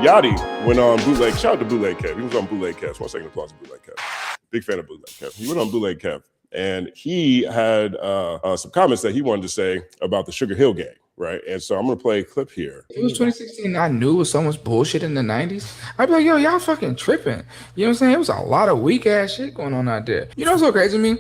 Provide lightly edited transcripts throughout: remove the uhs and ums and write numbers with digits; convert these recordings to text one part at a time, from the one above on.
Yachty went on Bootleg. Shout out to Bootleg Kev. He was on Bootleg Kev. 1 second applause to Bootleg Kev. Big fan of Bootleg Kev. He went on Bootleg Kev, and he had some comments that he wanted to say about the Sugar Hill Gang, right? And so I'm going to play a clip here. It was 2016. I knew it was so much bullshit in the 90s. I'd be like, yo, y'all fucking tripping. You know what I'm saying? It was a lot of weak ass shit going on out there. You know what's so crazy to me?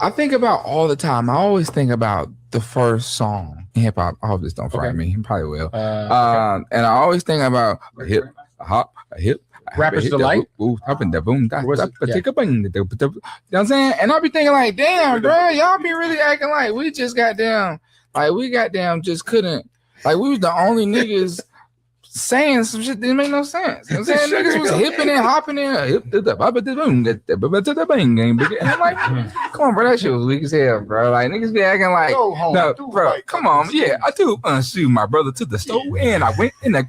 I think about all the time. I always think about the first song in hip hop. I hope this don't fry me. He probably will. And I always think about a hip, a hop, a hip. Rapper's Delight. You know what I'm saying? And I'll be thinking like, damn, bro, y'all be really acting like we just got down. Like we just couldn't. Like we was the only niggas saying some shit that didn't make no sense. You know what I'm saying? Niggas was hipping and hopping in. And I'm like, come on, bro, that shit was weak as hell, bro. Like niggas be acting like, no, bro, come on. Yeah, I do shoot my brother to the store and I went in the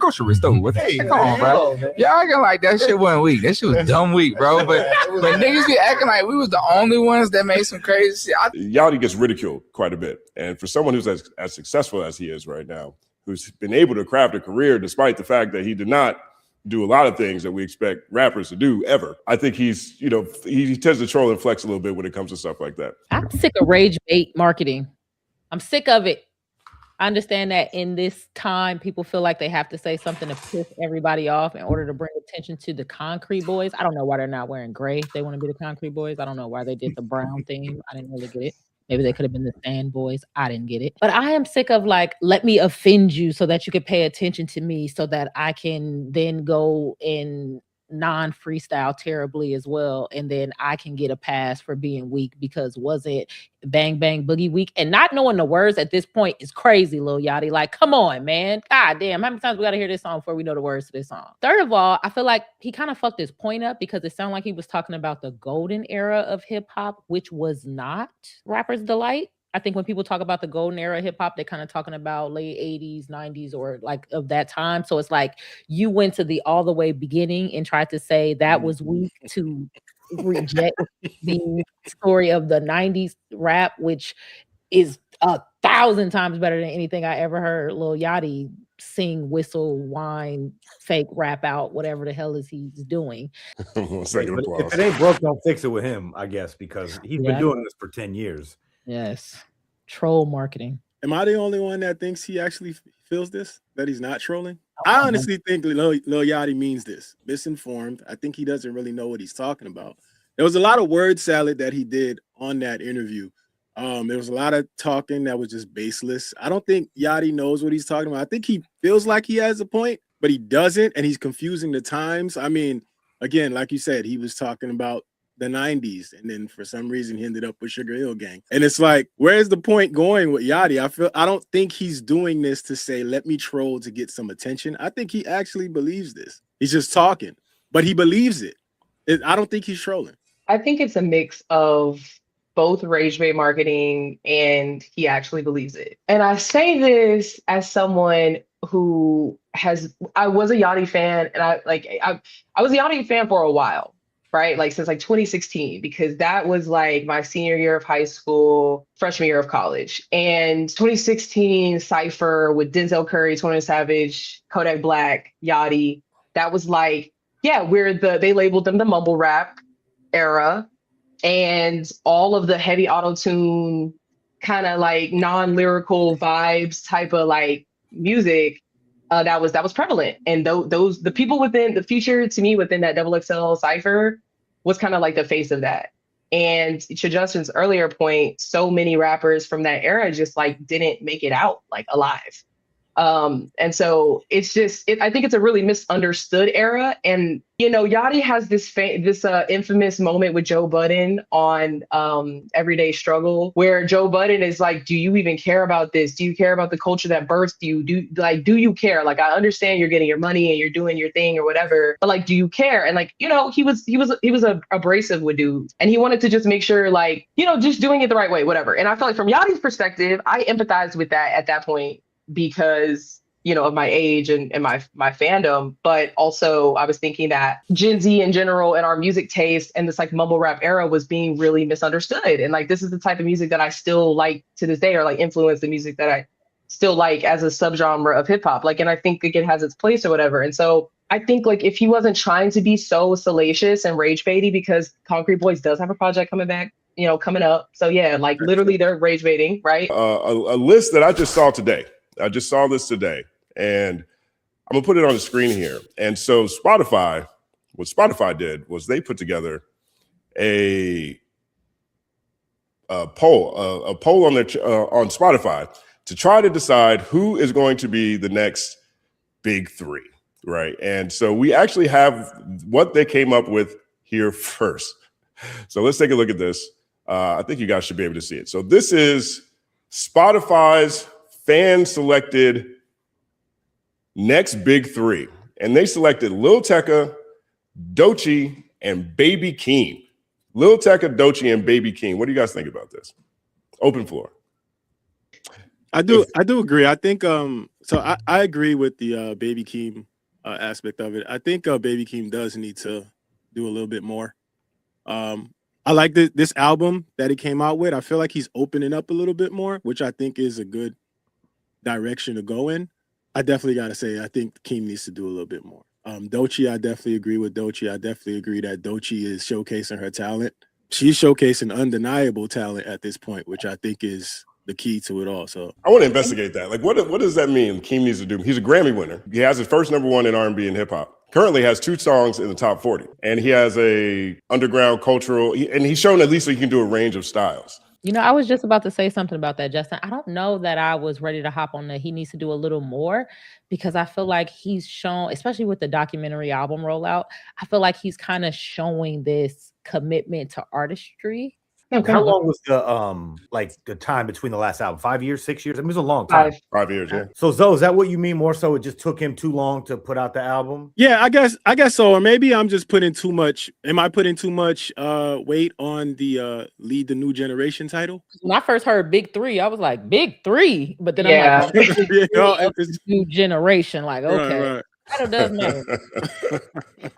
grocery store with it. Come on, bro. Y'all acting like that shit wasn't weak. That shit was dumb weak, bro. But niggas be acting like we was the only ones that made some crazy shit. Yachty gets ridiculed quite a bit. And for someone who's as successful as he is right now, who's been able to craft a career despite the fact that he did not do a lot of things that we expect rappers to do ever. I think he's, he tends to troll and flex a little bit when it comes to stuff like that. I'm sick of rage bait marketing. I'm sick of it. I understand that in this time, people feel like they have to say something to piss everybody off in order to bring attention to the Concrete Boys. I don't know why they're not wearing gray. They want to be the Concrete Boys. I don't know why they did the brown theme. I didn't really get it. Maybe they could have been the Sand Boys. I didn't get it. But I am sick of like, let me offend you so that you can pay attention to me so that I can then go in non-freestyle terribly as well. And then I can get a pass for being weak because was it Bang Bang Boogie week? And not knowing the words at this point is crazy, Lil Yachty. Like, come on, man. God damn, how many times we got to hear this song before we know the words to this song? Third of all, I feel like he kind of fucked his point up because it sounded like he was talking about the golden era of hip hop, which was not Rapper's Delight. I think when people talk about the golden era of hip hop, they're kind of talking about late 80s, 90s, or like of that time. So it's like you went to the all the way beginning and tried to say that was weak to reject the story of the 90s rap, which is 1,000 times better than anything I ever heard Lil Yachty sing, whistle, whine, fake rap out, whatever the hell is he's doing. If it ain't broke, don't fix it with him, I guess, because he's been doing this for 10 years. Yes. Troll marketing. Am I the only one that thinks he actually feels this? That he's not trolling? I honestly think Lil Yachty means this. Misinformed. I think he doesn't really know what he's talking about. There was a lot of word salad that he did on that interview. There was a lot of talking that was just baseless. I don't think Yachty knows what he's talking about. I think he feels like he has a point, but he doesn't, and he's confusing the times. I mean, again, like you said, he was talking about the 90s, and then for some reason he ended up with Sugar Hill Gang. And it's like, where's the point going with Yachty? I don't think he's doing this to say, let me troll to get some attention. I think he actually believes this. He's just talking, but he believes it. I don't think he's trolling. I think it's a mix of both rage bait marketing and he actually believes it. And I say this as someone who I was a Yachty fan, and I was a Yachty fan for a while. Right? Like since like 2016, because that was like my senior year of high school, freshman year of college. And 2016 Cypher with Denzel Curry, 21 Savage, Kodak Black, Yachty. That was like, yeah, they labeled them the mumble rap era. And all of the heavy auto-tune kind of like non-lyrical vibes type of like music that was prevalent. And the people within the Future, to me, within that XXL Cypher was kind of like the face of that. And to Justin's earlier point, so many rappers from that era just like didn't make it out like alive. And so it's just, I think it's a really misunderstood era. And, Yachty has this infamous moment with Joe Budden on Everyday Struggle, where Joe Budden is like, do you even care about this? Do you care about the culture that birthed you? Do you care? Like, I understand you're getting your money and you're doing your thing or whatever, but like, do you care? And like, he was abrasive with dudes, and he wanted to just make sure like, just doing it the right way, whatever. And I feel like from Yachty's perspective, I empathized with that at that point, because of my age and my fandom, but also I was thinking that Gen Z in general and our music taste and this like mumble rap era was being really misunderstood. And like, this is the type of music that I still like to this day, or like influence the music that still like as a subgenre of hip hop. Like, and I think it has its place or whatever. And so I think like if he wasn't trying to be so salacious and rage baity, because Concrete Boys does have a project coming back, coming up. So yeah, like literally they're rage baiting, right? A list that I just saw today. I just saw this today, and I'm gonna put it on the screen here. And so Spotify, what Spotify did was they put together a poll on their on Spotify to try to decide who is going to be the next big three, right? And so we actually have what they came up with here first. So let's take a look at this. I think you guys should be able to see it. So this is Spotify's fan-selected next big three. And they selected Lil Tecca, Doechii, and Baby Keem. Lil Tecca, Doechii, and Baby Keem. What do you guys think about this? Open floor. I do agree. I think so I agree with the Baby Keem aspect of it. I think Baby Keem does need to do a little bit more. I like this album that he came out with. I feel like he's opening up a little bit more, which I think is a good direction to go in. I definitely got to say, I think Keem needs to do a little bit more. Doechii, I definitely agree with Doechii. I definitely agree that Doechii is showcasing her talent. She's showcasing undeniable talent at this point, which I think is the key to it all. So I want to investigate that. Like, what does that mean? Keem needs to do. He's a Grammy winner. He has his first #1 in R&B and hip hop. Currently has 2 songs in the top 40, and he has a underground cultural. And he's shown at least that he can do a range of styles. I was just about to say something about that, Justin. I don't know that I was ready to hop on that. He needs to do a little more, because I feel like he's shown, especially with the documentary album rollout, I feel like he's kind of showing this commitment to artistry. How long was the time between the last album? 5 years, 6 years? I mean, it was a long time. 5 years, yeah. So Zoe, is that what you mean more so it just took him too long to put out the album? Yeah, I guess so. Or maybe I'm just putting too much. Am I putting too much weight on the lead the new generation title? When I first heard Big Three, I was like, Big Three. But then Yeah. I'm like, new generation. Like, okay. Right. Title does matter.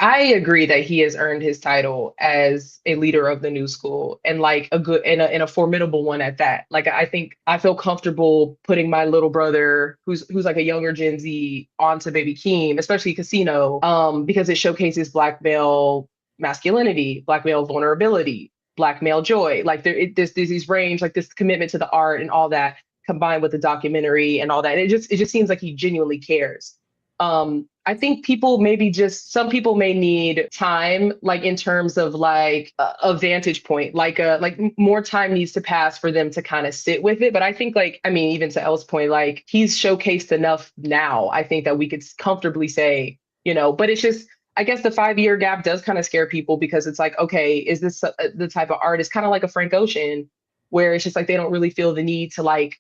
I agree that he has earned his title as a leader of the new school, and like a good and a formidable one at that. Like, I think I feel comfortable putting my little brother, who's like a younger Gen Z, onto Baby Keem, especially Casino, because it showcases Black male masculinity, Black male vulnerability, Black male joy. Like there's these range, like this commitment to the art and all that, combined with the documentary and all that. And it just seems like he genuinely cares. I think some people may need time, like in terms of like a vantage point, like more time needs to pass for them to kind of sit with it. But I think even to Elle's point, like he's showcased enough now, I think that we could comfortably say, but it's just, I guess the 5-year gap does kind of scare people, because it's like, okay, is this the type of artist, kind of like a Frank Ocean, where it's just like, they don't really feel the need to like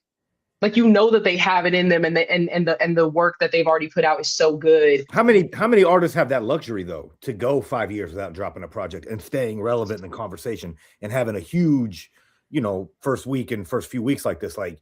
that they have it in them, and the work that they've already put out is so good. How many artists have that luxury though, to go 5 years without dropping a project and staying relevant in the conversation and having a huge, first week and first few weeks like this? Like,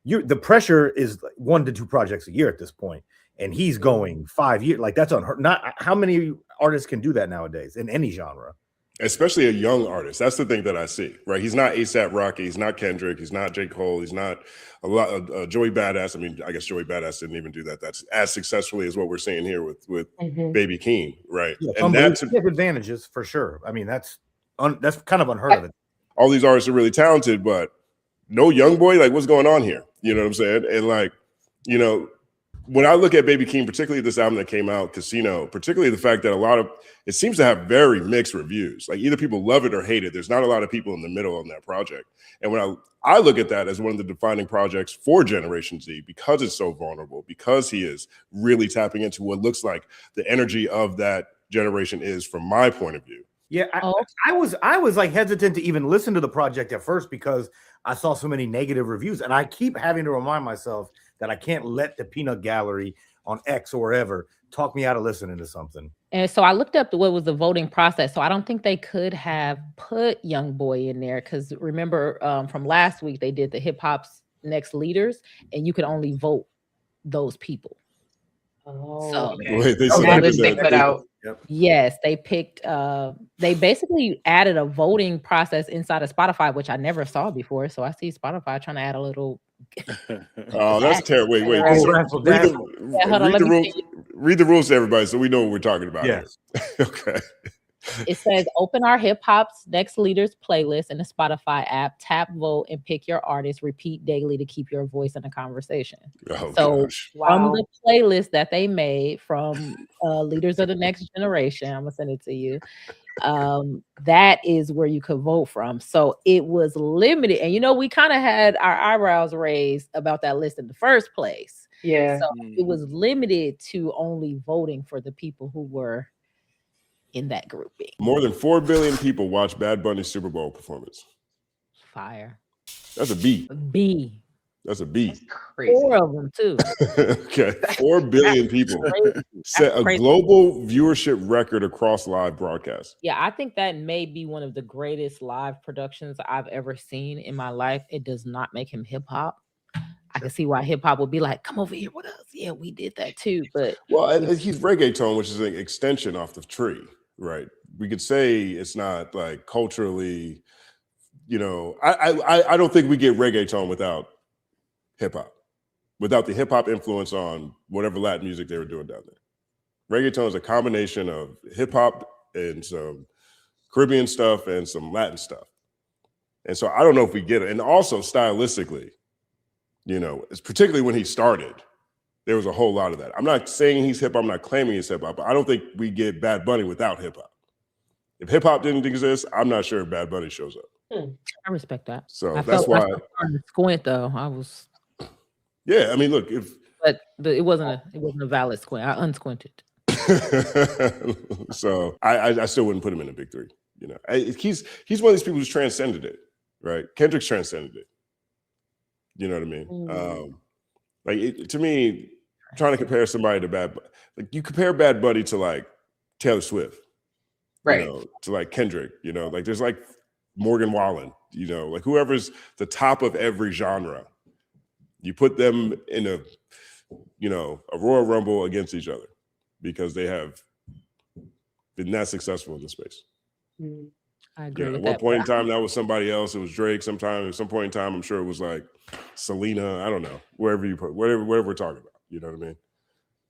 the pressure is 1 to 2 projects a year at this point, and he's going 5 years. Like, that's unheard. Not how many artists can do that nowadays in any genre. Especially a young artist. That's the thing that I see, right? He's not A$AP Rocky. He's not Kendrick. He's not J. Cole. He's not a lot of Joey Badass. I mean, I guess Joey Badass didn't even do that. That's as successfully as what we're seeing here with Baby Keem, right? Yeah, and that's advantages for sure. I mean, that's kind of unheard of. All these artists are really talented, but no young boy. Like, what's going on here? You know what I'm saying? And like, when I look at Baby Keem, particularly this album that came out, Casino, particularly the fact that it seems to have very mixed reviews. Like, either people love it or hate it. There's not a lot of people in the middle on that project. And when I look at that as one of the defining projects for Generation Z, because it's so vulnerable, because he is really tapping into what looks like the energy of that generation is, from my point of view. Yeah, I was like hesitant to even listen to the project at first, because I saw so many negative reviews, and I keep having to remind myself that I can't let the peanut gallery on X or wherever talk me out of listening to something. And so I looked up what was the voting process. So I don't think they could have put Young Boy in there, because remember from last week, they did the hip hop's next leaders, and you could only vote those people. Oh, so okay. Wait, they put out. Yep. Yes, they picked. They basically added a voting process inside of Spotify, which I never saw before. So I see Spotify trying to add a little Oh, that's terrible. Wait. Oh, that's hold on, let me see. Read the rules to everybody so we know what we're talking about. Yes. Okay. It says open our hip hop's next leaders playlist in the Spotify app, tap, vote, and pick your artist. Repeat daily to keep your voice in the conversation. Oh, So gosh. from the playlist that they made from Leaders of the Next Generation, I'm gonna send it to you. That is where you could vote from. So it was limited, and we kind of had our eyebrows raised about that list in the first place. Yeah. So it was limited to only voting for the people who were in that grouping. More than 4 billion people watch Bad Bunny's Super Bowl performance. Fire. That's a B. B. That's a B. That's crazy. 4 of them too. Okay. 4 billion people set a crazy. global viewership record across live broadcasts. Yeah, I think that may be one of the greatest live productions I've ever seen in my life. It does not make him hip hop. I can see why hip hop would be like, come over here with us. Yeah, we did that too. But he's reggaeton, which is an extension off the tree, right? We could say it's not like culturally, I don't think we get reggaeton without hip hop, without the hip hop influence on whatever Latin music they were doing down there. Reggaeton is a combination of hip hop and some Caribbean stuff and some Latin stuff. And so I don't know if we get it. And also stylistically, it's particularly when he started, there was a whole lot of that. I'm not saying he's hip hop, I'm not claiming he's hip hop, but I don't think we get Bad Bunny without hip hop. If hip hop didn't exist, I'm not sure if Bad Bunny shows up. I respect that. So I that's why. I started to squint though. I was. Yeah, I mean, look, but it wasn't a valid squint. I unsquinted. So I still wouldn't put him in the big three. He's one of these people who's transcended it, right? Kendrick's transcended it. You know what I mean? To me, trying to compare somebody to you compare Bad Bunny to like Taylor Swift, Right. To like Kendrick, there's like Morgan Wallen, like whoever's the top of every genre. You put them in a Royal Rumble against each other because they have been that successful in the space. I agree with at that. one point in time, that was somebody else. It was Drake. At some point in time, I'm sure it was like Selena. I don't know. Wherever we're talking about. You know what I mean?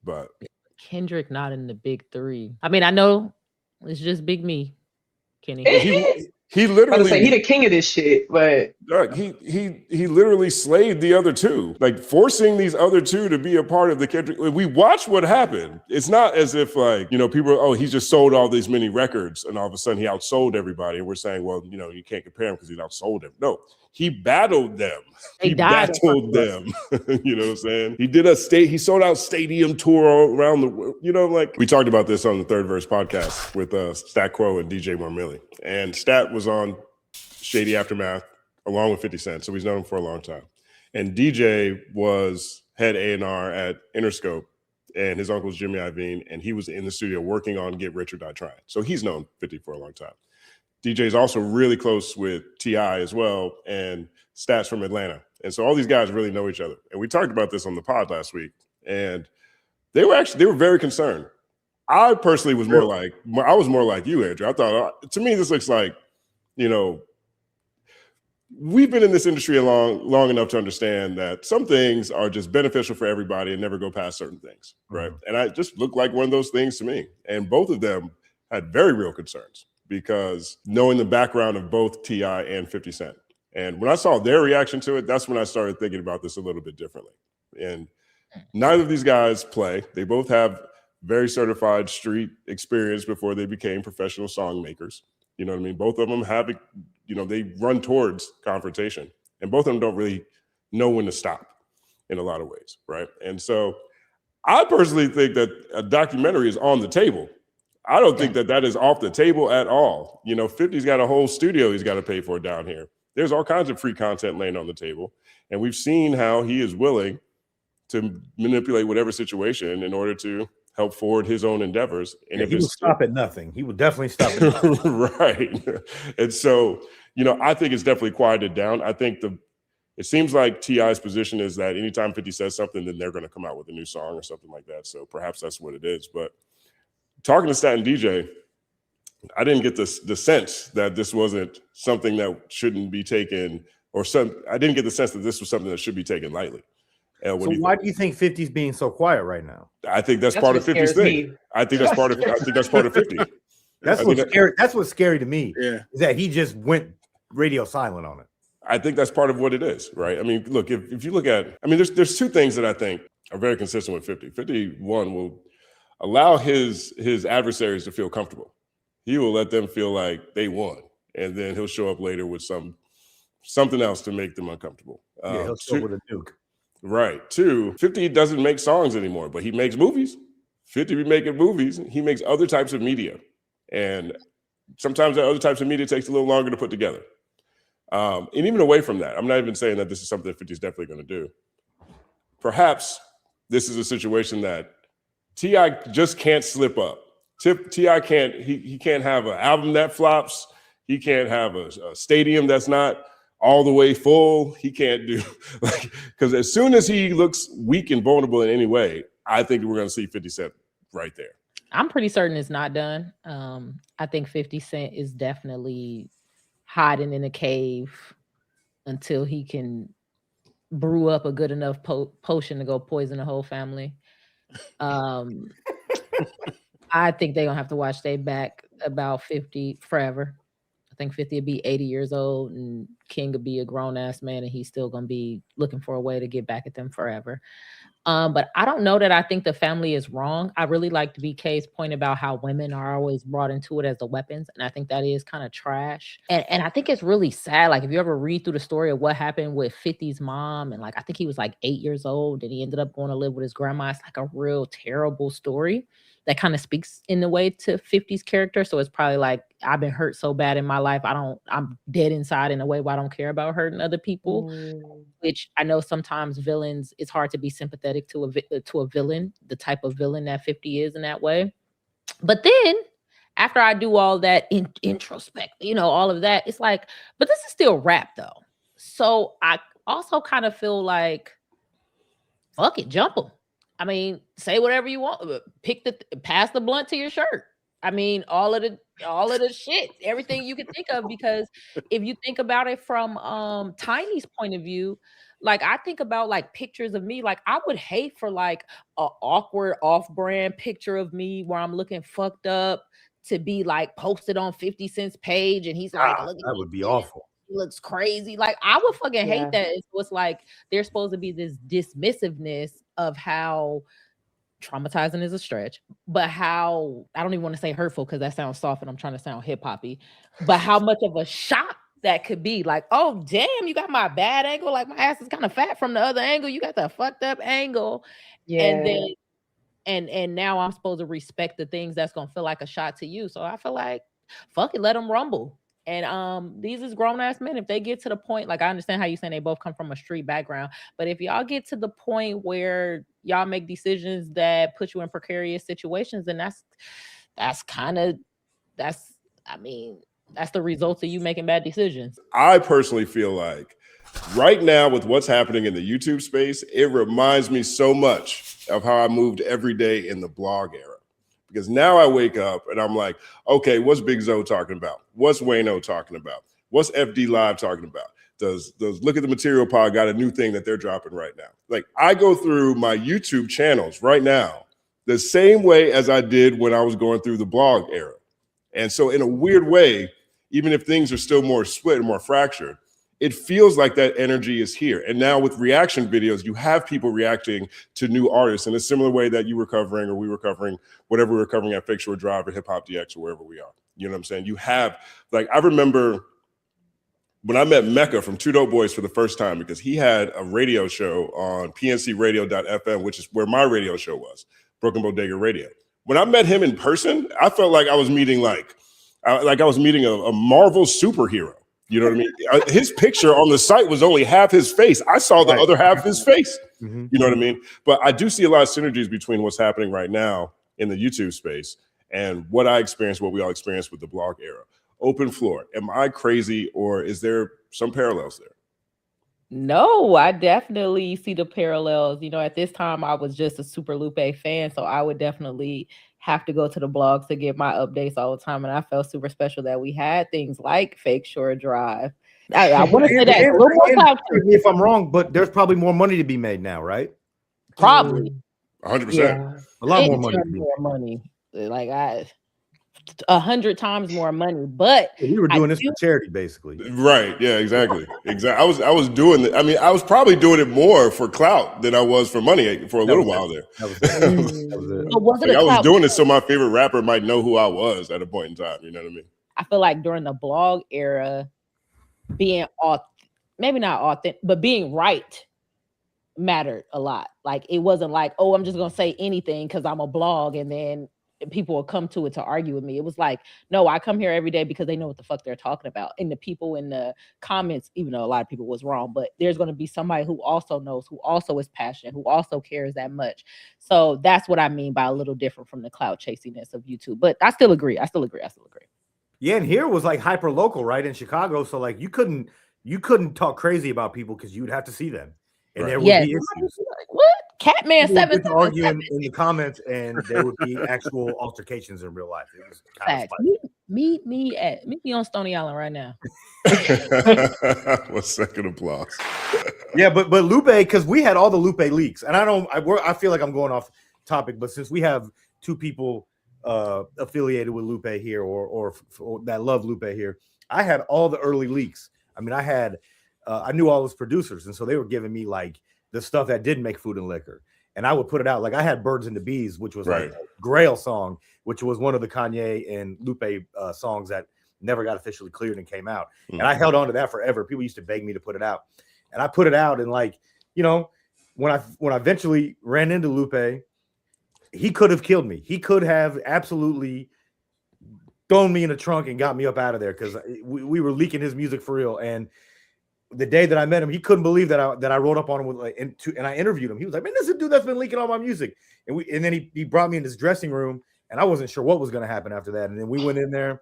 But Kendrick not in the big three. I mean, I know it's just big me, Kenny. He literally he the king of this shit, but he literally slayed the other two, like forcing these other two to be a part of the Kendrick. We watch what happened. It's not as if people he just sold all these many records and all of a sudden he outsold everybody and we're saying, well, you can't compare him because he outsold them. No, he battled them. He battled them. You know what I'm saying? He sold out stadium tour around the world. We talked about this on the Third Verse podcast with Stat Quo and DJ Marmilli. And Stat was on Shady Aftermath along with 50 Cent, so he's known him for a long time. And DJ was head A&R at Interscope, and his uncle's Jimmy Iovine, and he was in the studio working on Get Rich or Die Trying. So he's known 50 for a long time. DJ is also really close with T.I. as well, and Stats from Atlanta. And so all these guys really know each other. And we talked about this on the pod last week, and they were very concerned. I personally was more like you, Andrew. I thought, to me, this looks like, we've been in this industry long enough to understand that some things are just beneficial for everybody and never go past certain things, right? And I just looked like one of those things to me. And both of them had very real concerns because knowing the background of both T.I. and 50 Cent. And when I saw their reaction to it, that's when I started thinking about this a little bit differently. And neither of these guys play. They both have very certified street experience before they became professional song makers. You know what I mean? Both of them have, they run towards confrontation, and both of them don't really know when to stop in a lot of ways, right? And so I personally think that a documentary is on the table. I don't think that is off the table at all. 50's got a whole studio he's got to pay for down here. There's all kinds of free content laying on the table, and we've seen how he is willing to manipulate whatever situation in order to help forward his own endeavors. And if he will stop at nothing. He would definitely stop at nothing. Right. And so, I think it's definitely quieted down. I think it seems like T.I.'s position is that anytime 50 says something, then they're going to come out with a new song or something like that. So perhaps that's what it is. But talking to Stat and DJ, I didn't get the sense that this wasn't something that shouldn't be taken I didn't get the sense that this was something that should be taken lightly. So why do you think 50's being so quiet right now? I think that's part of 50's thing. I think that's part of 50. That's what's scary to me. Yeah. Is that he just went radio silent on it. I think that's part of what it is, right? I mean, look, if you look at, I mean, there's two things that I think are very consistent with 50. 51 will allow his adversaries to feel comfortable. He will let them feel like they won, and then he'll show up later with something else to make them uncomfortable. He'll show up with a nuke. Right. 2, 50 doesn't make songs anymore, but he makes movies. 50 be making movies. He makes other types of media, and sometimes that other types of media takes a little longer to put together. And even away from that, I'm not even saying that this is something that 50 is definitely going to do. Perhaps this is a situation that T.I. just can't slip up. T.I. can't, he can't have an album that flops. He can't have a stadium that's not all the way full. He can't do, because as soon as he looks weak and vulnerable in any way, I think we're going to see 50 Cent right there. I'm pretty certain it's not done. I think 50 Cent is definitely hiding in a cave until he can brew up a good enough potion to go poison the whole family. I think they're gonna have to watch their back about 50 forever. I think 50 will be 80 years old and King will be a grown-ass man and he's still gonna be looking for a way to get back at them forever. But I don't know that I think the family is wrong. I really liked BK's point about how women are always brought into it as the weapons. And I think that is kind of trash. And I think it's really sad. Like if you ever read through the story of what happened with 50's mom, and like I think he was like 8 years old and he ended up going to live with his grandma. It's like a real terrible story that kind of speaks in a way to 50's character. So it's probably like, I've been hurt so bad in my life. I'm dead inside in a way where I don't care about hurting other people, which I know sometimes villains, it's hard to be sympathetic to a villain, the type of villain that 50 is in that way. But then after I do all that introspect, all of that, it's like, but this is still rap though. So I also kind of feel like, fuck it, jump them. I mean, say whatever you want. Pass the blunt to your shirt. I mean, all of the shit, everything you can think of. Because if you think about it from Tiny's point of view, like I think about like pictures of me. Like I would hate for like an awkward off-brand picture of me where I'm looking fucked up to be like posted on 50 Cent's page, and he's like, look at that would be awful. He looks crazy. Like I would fucking hate that. It's like there's supposed to be this dismissiveness of how traumatizing is a stretch, but how, I don't even want to say hurtful because that sounds soft and I'm trying to sound hip-hoppy, but how much of a shock that could be. Like, oh damn, you got my bad angle, like my ass is kind of fat from the other angle, you got the fucked up angle. And then and now I'm supposed to respect the things that's gonna feel like a shot to you. So I feel like fuck it, let them rumble. And these is grown-ass men. If they get to the point, like I understand how you saying they both come from a street background, but if y'all get to the point where y'all make decisions that put you in precarious situations, then that's the result of you making bad decisions. I personally feel like right now with what's happening in the YouTube space, it reminds me so much of how I moved every day in the blog era. Because now I wake up and I'm like, okay, what's Big Zo talking about? What's Wayno talking about? What's FD Live talking about? Does Look at the Material Pod got a new thing that they're dropping right now? Like I go through my YouTube channels right now the same way as I did when I was going through the blog era. And so in a weird way, even if things are still more split and more fractured, it feels like that energy is here. And now with reaction videos, you have people reacting to new artists in a similar way that you were covering or we were covering, whatever we were covering at Fake Shore Drive or Hip Hop DX or wherever we are. You know what I'm saying? You have, like, I remember when I met Mecca from Two Dope Boys for the first time, because he had a radio show on pncradio.fm, which is where my radio show was, Broken Bodega Radio. When I met him in person, I felt like I was meeting a Marvel superhero. You know what I mean? His picture on the site was only half his face. I saw the other half of his face. You know what I mean? But I do see a lot of synergies between what's happening right now in the YouTube space and what I experienced, what we all experienced with the blog era. Open floor. Am I crazy or is there some parallels there? No, I definitely see the parallels. At this time, I was just a Super Lupe fan, so I would definitely have to go to the blogs to get my updates all the time. And I felt super special that we had things like Fake Shore Drive I want to say that a And, little more clout. correct me if I'm wrong, but there's probably more money to be made now, right? Probably 100%. Yeah. A lot more Big money. time more money. Like 100 times more money. But We were I doing this do- for charity, basically. Right. Yeah, exactly. I was doing it. I mean, I was probably doing it more for clout than I was for money for a little while there. That was it. That was it. But was it Like, a I was clout? doing it so my favorite rapper might know who I was at a point in time. You know what I mean? I feel like during the blog era, being maybe not authentic, but being right mattered a lot. Like it wasn't like, oh, I'm just gonna say anything because I'm a blog, and then people will come to it to argue with me. It was like, no, I come here every day because they know what the fuck they're talking about. And the people in the comments, even though a lot of people was wrong, but there's going to be somebody who also knows, who also is passionate, who also cares that much. So that's what I mean by a little different from the cloud chasiness of YouTube. But I still agree. Yeah, and here was like hyper local, right, in Chicago. So like you couldn't talk crazy about people because you'd have to see them, and there would be issues. Like, what? Catman People would 7 get to argue in the comments, and there would be actual altercations in real life. It was kind of spicy. Meet me on Stony Island right now. 1 second applause. Yeah, but Lupe, because we had all the Lupe leaks, and I feel like I'm going off topic, but since we have two people affiliated with Lupe here or that love Lupe here, I had all the early leaks. I mean, I knew all his producers, and so they were giving me like the stuff that didn't make Food and Liquor, and I would put it out. Like I had Birds and the Bees, which was like a Grail song, which was one of the Kanye and Lupe songs that never got officially cleared and came out. And I held on to that forever. People used to beg me to put it out, and I put it out. And like, you know, when I eventually ran into Lupe, he could have killed me. He could have absolutely thrown me in the trunk and got me up out of there because we were leaking his music for real. And the day that I met him, he couldn't believe that I wrote up on him with and I interviewed him. He was like, "Man, this is a dude that's been leaking all my music." And then he brought me in his dressing room, and I wasn't sure what was going to happen after that. And then we went in there.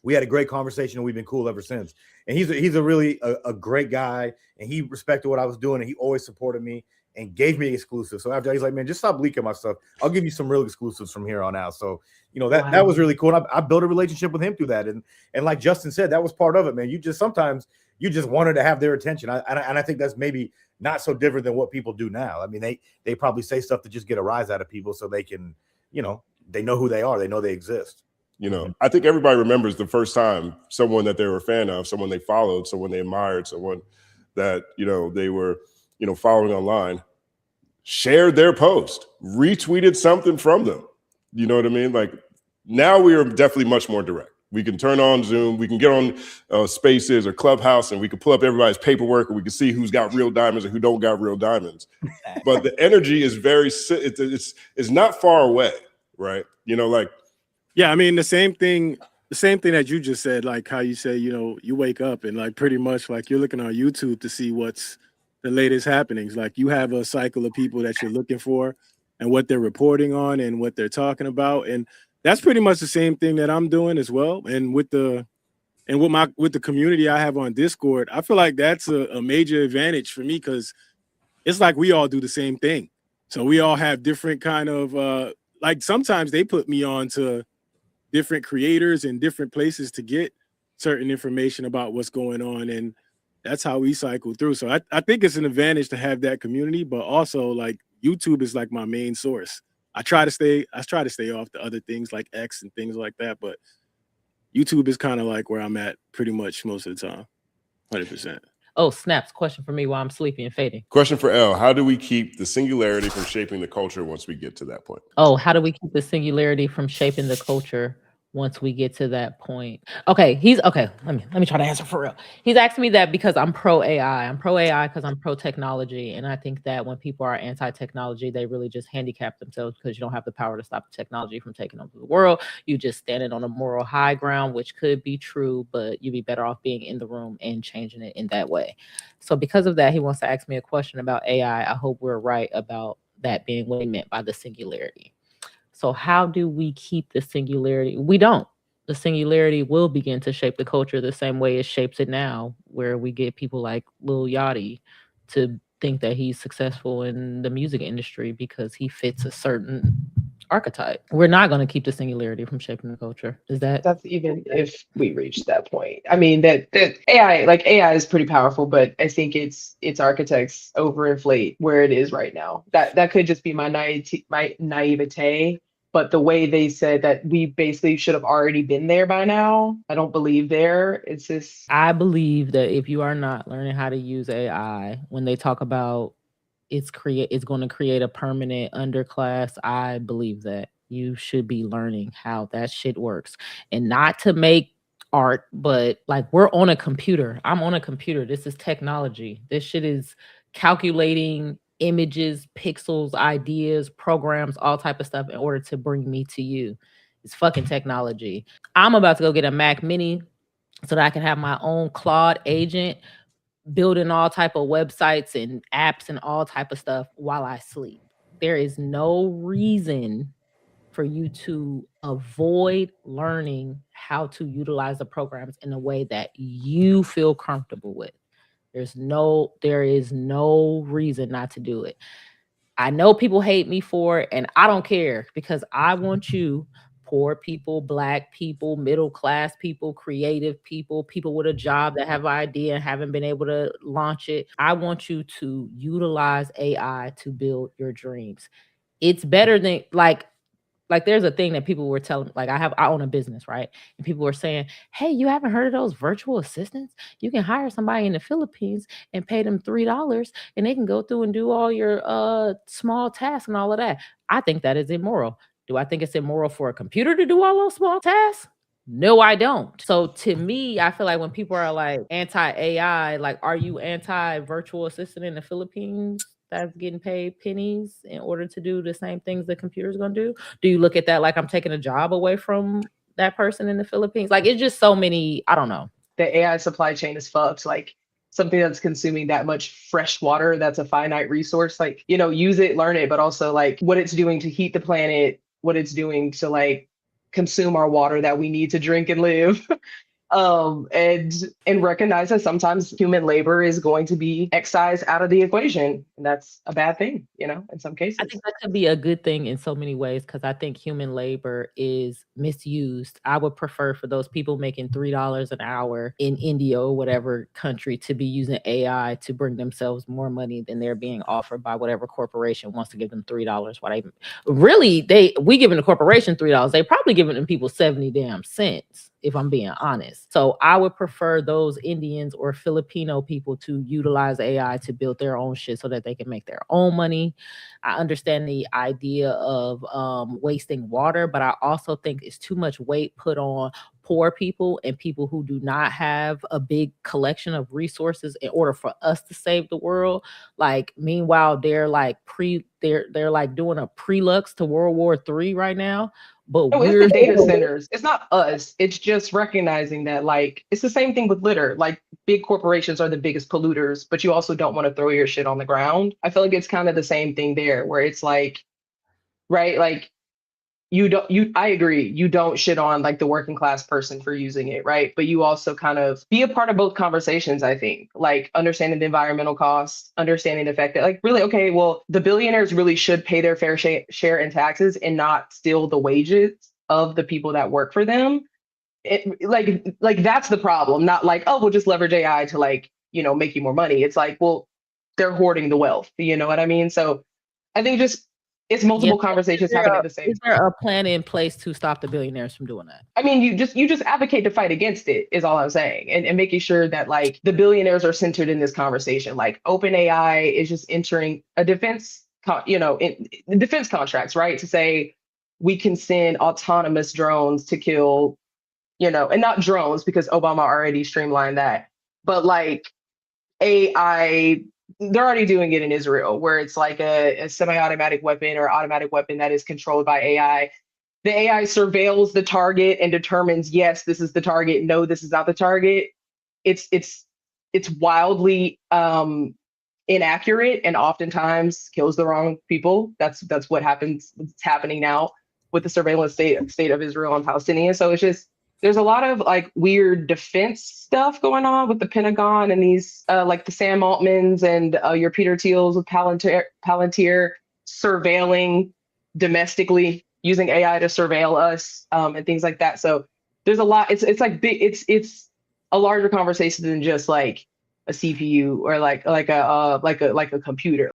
We had a great conversation, and we've been cool ever since. And he's a really a great guy, and he respected what I was doing, and he always supported me and gave me exclusives. So after he's like, "Man, just stop leaking my stuff. I'll give you some real exclusives from here on out." So that was really cool. And I built a relationship with him through that. And like Justin said, that was part of it, man. Sometimes you just wanted to have their attention. And I think that's maybe not so different than what people do now. I mean, they probably say stuff to just get a rise out of people so they can, they know who they are. They know they exist. I think everybody remembers the first time someone that they were a fan of, someone they followed, someone they admired, someone that, they were, following online, shared their post, retweeted something from them. You know what I mean? Like now we are definitely much more direct. We can turn on Zoom, we can get on Spaces or Clubhouse, and we can pull up everybody's paperwork, and we can see who's got real diamonds and who don't got real diamonds. But the energy is it's not far away, right? Yeah, I mean the same thing that you just said, like how you say, you wake up and like pretty much like you're looking on YouTube to see what's the latest happenings. Like you have a cycle of people that you're looking for and what they're reporting on and what they're talking about. And that's pretty much the same thing that I'm doing as well. And with the community I have on Discord, I feel like that's a major advantage for me because it's like we all do the same thing. So we all have different kind of like sometimes they put me on to different creators and different places to get certain information about what's going on. And that's how we cycle through. So I think it's an advantage to have that community, but also like YouTube is like my main source. I try to stay off the other things like X and things like that, but YouTube is kind of like where I'm at pretty much most of the time, 100%. Oh, snaps. Question for me while I'm sleepy and fading. Question for L. How do we keep the singularity from shaping the culture once we get to that point? Oh, how do we keep the singularity from shaping the culture once we get to that point? Okay, let me try to answer for real. He's asking me that because I'm pro AI. I'm pro AI because I'm pro technology. And I think that when people are anti-technology, they really just handicap themselves because you don't have the power to stop the technology from taking over the world. You just standing on a moral high ground, which could be true, but you'd be better off being in the room and changing it in that way. So because of that, he wants to ask me a question about AI. I hope we're right about that being what he meant by the singularity. So how do we keep the singularity? We don't. The singularity will begin to shape the culture the same way it shapes it now, where we get people like Lil Yachty to think that he's successful in the music industry because he fits a certain archetype. We're not going to keep the singularity from shaping the culture. Is that? That's even if we reach that point. I mean, that AI is pretty powerful, but I think its architects overinflate where it is right now. That could just be my naivete. But the way they said that we basically should have already been there by now, I don't believe there. It's just, I believe that if you are not learning how to use AI, when they talk about it's going to create a permanent underclass, I believe that you should be learning how that shit works, and not to make art, but like, we're on a computer. I'm on a computer. This is technology. This shit is calculating images, pixels, ideas, programs, all type of stuff in order to bring me to you. It's fucking technology. I'm about to go get a Mac Mini so that I can have my own Claude agent building all type of websites and apps and all type of stuff while I sleep. There is no reason for you to avoid learning how to utilize the programs in a way that you feel comfortable with. There is no reason not to do it. I know people hate me for it, and I don't care, because I want you, poor people, Black people, middle class people, creative people, people with a job that have an idea and haven't been able to launch it. I want you to utilize AI to build your dreams. It's better than like there's a thing that people were telling, like I own a business, right? And people were saying, hey, you haven't heard of those virtual assistants? You can hire somebody in the Philippines and pay them $3 and they can go through and do all your small tasks and all of that. I think that is immoral. Do I think it's immoral for a computer to do all those small tasks? No, I don't. So to me, I feel like when people are like anti-AI, like, are you anti-virtual assistant in the Philippines that's getting paid pennies in order to do the same things the computer's gonna do? Do you look at that like I'm taking a job away from that person in the Philippines? Like, it's just so many, I don't know. the AI supply chain is fucked. Like, something that's consuming that much fresh water, that's a finite resource. Like, use it, learn it, but also like what it's doing to heat the planet, what it's doing to like consume our water that we need to drink and live. And recognize that sometimes human labor is going to be excised out of the equation, and that's a bad thing, in some cases. I think that could be a good thing in so many ways, because I think human labor is misused. I would prefer for those people making $3 an hour in India or whatever country to be using AI to bring themselves more money than they're being offered by whatever corporation wants to give them $3. We giving the corporation $3, they probably giving them people 70 damn cents, if I'm being honest. So I would prefer those Indians or Filipino people to utilize AI to build their own shit so that they can make their own money. I understand the idea of wasting water, but I also think it's too much weight put on poor people and people who do not have a big collection of resources in order for us to save the world. Like, meanwhile, they're like doing a prelux to World War III right now. But no, it's the data centers. It's not us. It's just recognizing that, like, it's the same thing with litter. Like, big corporations are the biggest polluters, but you also don't want to throw your shit on the ground. I feel like it's kind of the same thing there, where it's like, right, like, I agree, you don't shit on like the working class person for using it, right? But you also kind of be a part of both conversations, I think, like understanding the environmental costs, understanding the fact that, like, really, okay, well, the billionaires really should pay their fair share in taxes and not steal the wages of the people that work for them. Like that's the problem, not like, oh, we'll just leverage AI to like, make you more money. It's like, well, they're hoarding the wealth, you know what I mean? So I think just it's multiple conversations happening at the same time. Is there a plan in place to stop the billionaires from doing that? I mean, you just advocate to fight against it, is all I'm saying, and making sure that like the billionaires are centered in this conversation. Like, OpenAI is just entering a defense contracts, right? To say we can send autonomous drones to kill, and not drones because Obama already streamlined that, but like AI. They're already doing it in Israel, where it's like a semi-automatic weapon or automatic weapon that is controlled by AI. The AI surveils the target and determines, yes, this is the target. No, this is not the target. It's wildly inaccurate and oftentimes kills the wrong people. That's what happens. It's happening now with the surveillance state of Israel and Palestinians. So it's just, there's a lot of like weird defense stuff going on with the Pentagon and these like the Sam Altmans and your Peter Thiels with Palantir surveilling domestically using AI to surveil us and things like that. So there's a lot. It's like big. It's a larger conversation than just like a CPU or like a computer.